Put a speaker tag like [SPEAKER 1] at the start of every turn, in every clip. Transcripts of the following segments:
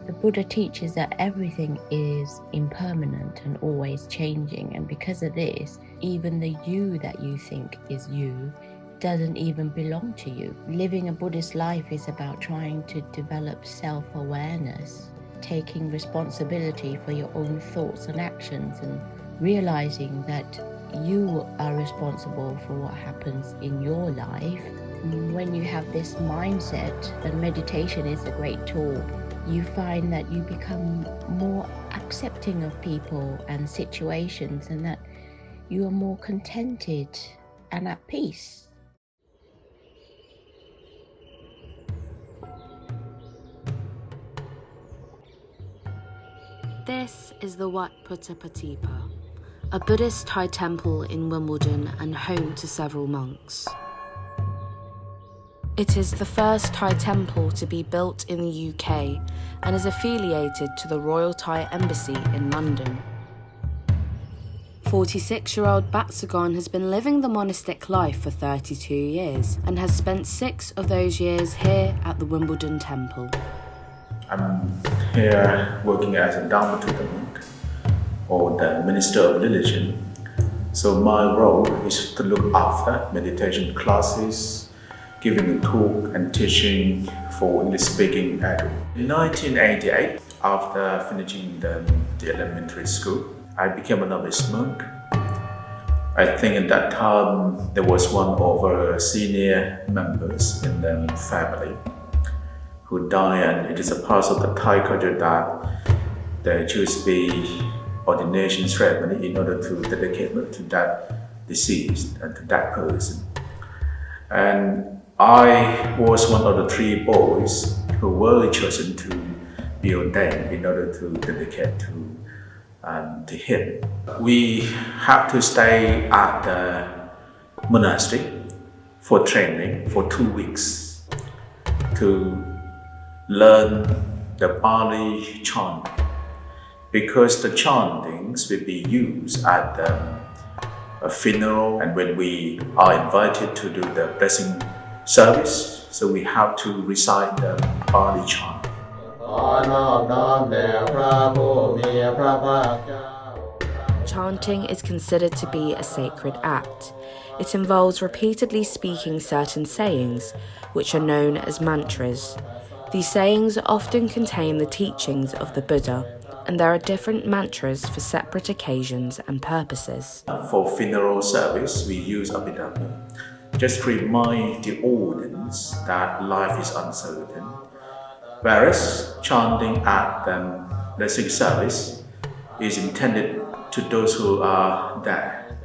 [SPEAKER 1] The Buddha teaches that everything is impermanent and always changing, and because of this, even the you that you think is you doesn't even belong to you. Living a Buddhist life is about trying to develop self-awareness, taking responsibility for your own thoughts and actions, and realizing that you are responsible for what happens in your life. When you have this mindset, then meditation is a great tool. You find that you become more accepting of people and situations, and that you are more contented and at peace.
[SPEAKER 2] This is the Wat Putapatipa, a Buddhist Thai temple in Wimbledon and home to several monks. It is the first Thai temple to be built in the UK and is affiliated to the Royal Thai Embassy in London. 46-year-old Batsagon has been living the monastic life for 32 years and has spent 6 of those years here at the Wimbledon temple.
[SPEAKER 3] I'm here working as a Dharma tutor monk or the Minister of Religion. So my role is to look after meditation classes, giving a talk and teaching for English-speaking adults. In 1988, after finishing the elementary school, I became a novice monk. I think at that time there was one of our senior members in the family who died, and it is a part of the Thai culture that there should be ordination ceremony in order to dedicate to that deceased and to that person. And I was one of the 3 boys who were chosen to be ordained in order to dedicate to him. We had to stay at the monastery for training for 2 weeks to learn the Pali chanting, because the chantings will be used at a funeral and when we are invited to do the blessing service, so we have to recite the Pali chant.
[SPEAKER 2] Chanting is considered to be a sacred act. It involves repeatedly speaking certain sayings, which are known as mantras. These sayings often contain the teachings of the Buddha, and there are different mantras for separate occasions and purposes.
[SPEAKER 3] For funeral service, we use Abhidhamma, just to remind the audience that life is uncertain. Whereas chanting at the blessing service is intended to those who are dead,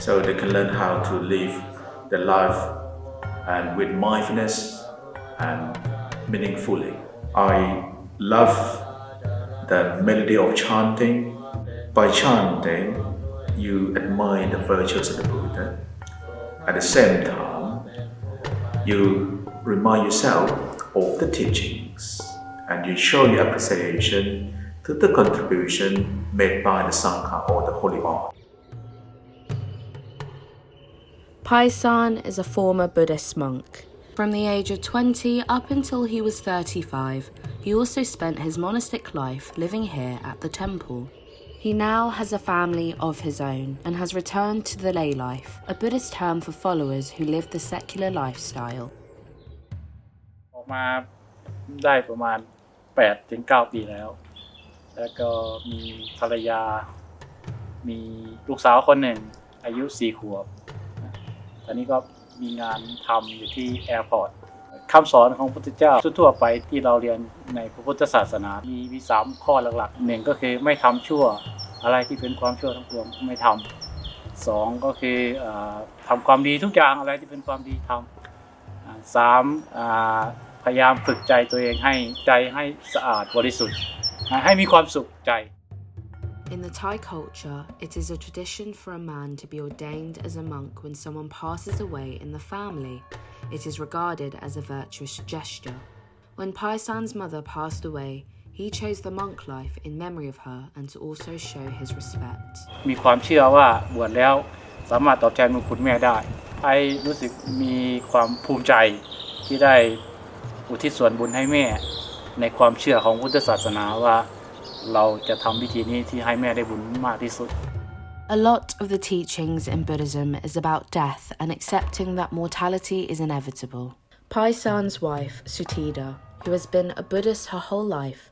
[SPEAKER 3] so they can learn how to live their life and with mindfulness and meaningfully. I love the melody of chanting. By chanting, you admire the virtues of the Buddha. At the same time, you remind yourself of the teachings and you show your appreciation to the contribution made by the Sangha or the Holy Art.
[SPEAKER 2] Paisan is a former Buddhist monk. From the age of 20 up until he was 35, he also spent his monastic life living here at the temple. He now has a family of his own and has returned to the lay life, a Buddhist term for followers who live the secular lifestyle.
[SPEAKER 4] ออกมาได้ประมาณ 8-9 ปีแล้วก็มีภรรยามีลูกสาวคนหนึ่งอายุ4 ขวบตอนนี้ก็มีงานทำอยู่ที่แอร์พอร์ตคำสอนของพระพุทธเจ้าทั่วไปที่เราเรียนในพระพุทธศาสนามี3 ข้อหลักๆ1ก็คือไม่ทำชั่วอะไรที่เป็นความชั่วทั้งปวงไม่ทำ2ก็คือทำความดีทุกอย่างอะไรที่เป็นความดีทำ3พยายามฝึกใจตัวเองให้ใจให้สะอาดบริสุทธิ์ให้มีความสุขใจ
[SPEAKER 2] In the Thai culture, it is a tradition for a man to be ordained as a monk when someone passes away in the family. It is regarded as a virtuous gesture. When Paisan's mother passed away, he chose the monk life in memory of her and to also show his respect.
[SPEAKER 4] มีความเชื่อว่าบวชแล้วสามารถตอบแทนบุญคุณแม่ได้ไอ้รู้สึกมีความภูมิใจที่ได้อุทิศส่วนบุญให้แม่ ในความเชื่อของพุทธศาสนาว่าเราจะทำพิธีนี้ที่ให้แม่ได้บุญมากที่สุด
[SPEAKER 2] A lot of the teachings in Buddhism is about death and accepting that mortality is inevitable. Pai San's wife, Sutida, who has been a Buddhist her whole life,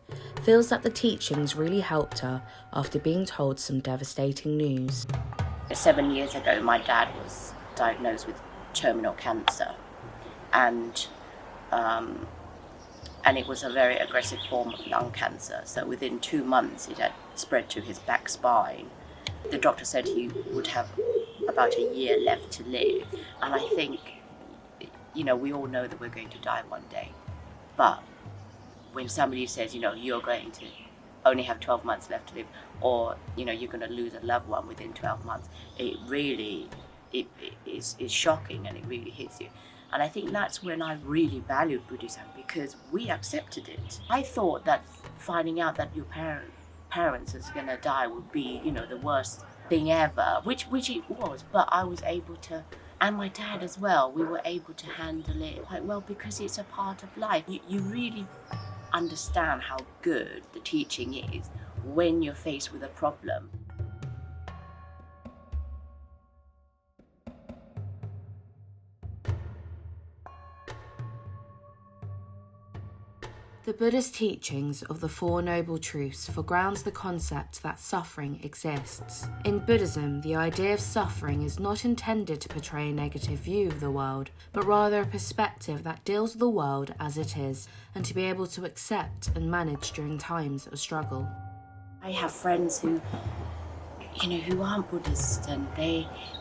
[SPEAKER 2] feels that the teachings really helped her after being told some devastating news.
[SPEAKER 5] 7 years ago, my dad was diagnosed with terminal cancer, and it was a very aggressive form of lung cancer. So within 2 months, it had spread to his back spine. The doctor said he would have about a year left to live, and I think, we all know that we're going to die one day, but when somebody says, you're going to only have 12 months left to live, or you're going to lose a loved one within 12 months, it really it is shocking, and it really hits you. And I think that's when I really valued Buddhism, because we accepted it. I thought that finding out that your parents is going to die would be the worst thing ever, which it was, but I was able to, and my dad as well, we were able to handle it quite well, because it's a part of life. You really understand how good the teaching is when you're faced with a problem.
[SPEAKER 2] The Buddhist teachings of the Four Noble Truths foregrounds the concept that suffering exists. In Buddhism, the idea of suffering is not intended to portray a negative view of the world, but rather a perspective that deals with the world as it is, and to be able to accept and manage during times of struggle.
[SPEAKER 5] I have friends who aren't Buddhist, and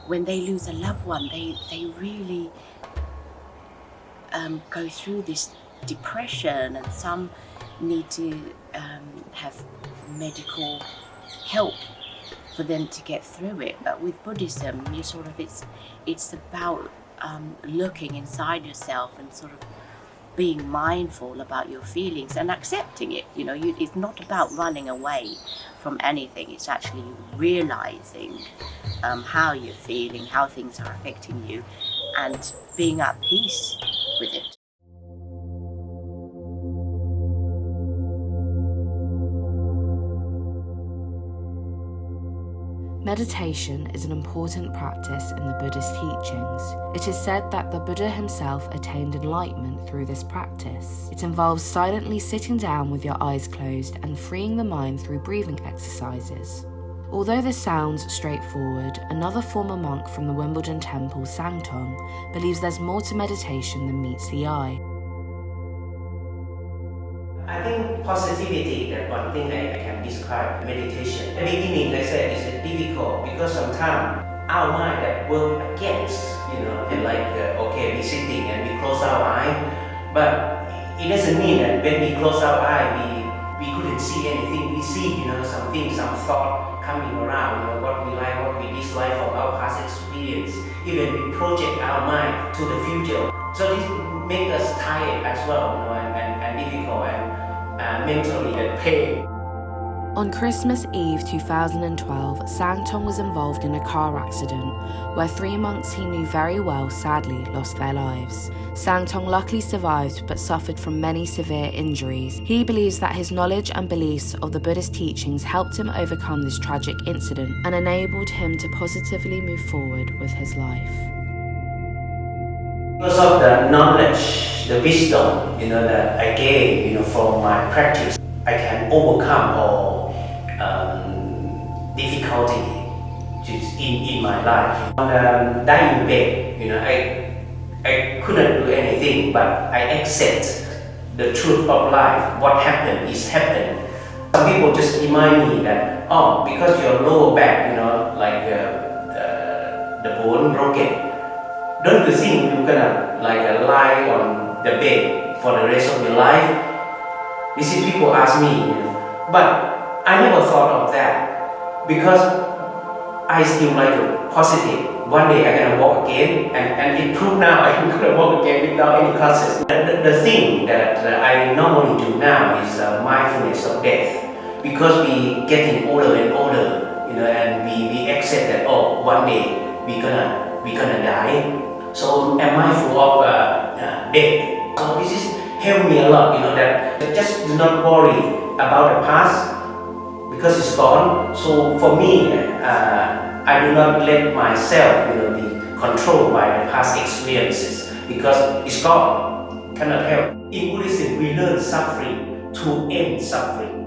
[SPEAKER 5] when they lose a loved one, they really go through this depression, and some need to have medical help for them to get through it. But with Buddhism, it's about looking inside yourself and sort of being mindful about your feelings and accepting it. It's not about running away from anything. It's actually realizing how you're feeling, how things are affecting you, and being at peace with it.
[SPEAKER 2] Meditation is an important practice in the Buddhist teachings. It is said that the Buddha himself attained enlightenment through this practice. It involves silently sitting down with your eyes closed and freeing the mind through breathing exercises. Although this sounds straightforward, another former monk from the Wimbledon temple, Sangtong, believes there's more to meditation than meets the eye.
[SPEAKER 6] I think positivity, that one thing I can describe meditation. At the beginning, I said it's difficult because sometimes our mind that work against, and we sitting and we close our eye, but it doesn't mean that when we close our eye, we couldn't see anything. We see, something, some thought coming around, what we like, what we dislike from our past experience. Even we project our mind to the future. So this makes us tired as well, and difficult, and mentally and pain.
[SPEAKER 2] On Christmas Eve 2012, Sangtong was involved in a car accident where 3 monks he knew very well sadly lost their lives. Sangtong luckily survived but suffered from many severe injuries. He believes that his knowledge and beliefs of the Buddhist teachings helped him overcome this tragic incident and enabled him to positively move forward with his life.
[SPEAKER 6] Because of the knowledge, the wisdom, that I gained, from my practice, I can overcome all difficulty in my life. On the dying bed, I couldn't do anything, but I accept the truth of life. What happened is happened. Some people just remind me that, because your lower back, the bone broken, don't you think you're gonna lie on the bed for the rest of your life? You see, people ask me, but I never thought of that because I still positive. One day I'm gonna walk again, and it proved now I'm gonna walk again without any crutches. The thing that I normally do now is mindfulness of death, because we getting older and older, and we accept that one day we gonna die. So I'm mindful of death. So this is helped me a lot, that just do not worry about the past because it's gone. So for me, I do not let myself, be controlled by the past experiences because it's gone, cannot help. In Buddhism, we learn suffering to end suffering.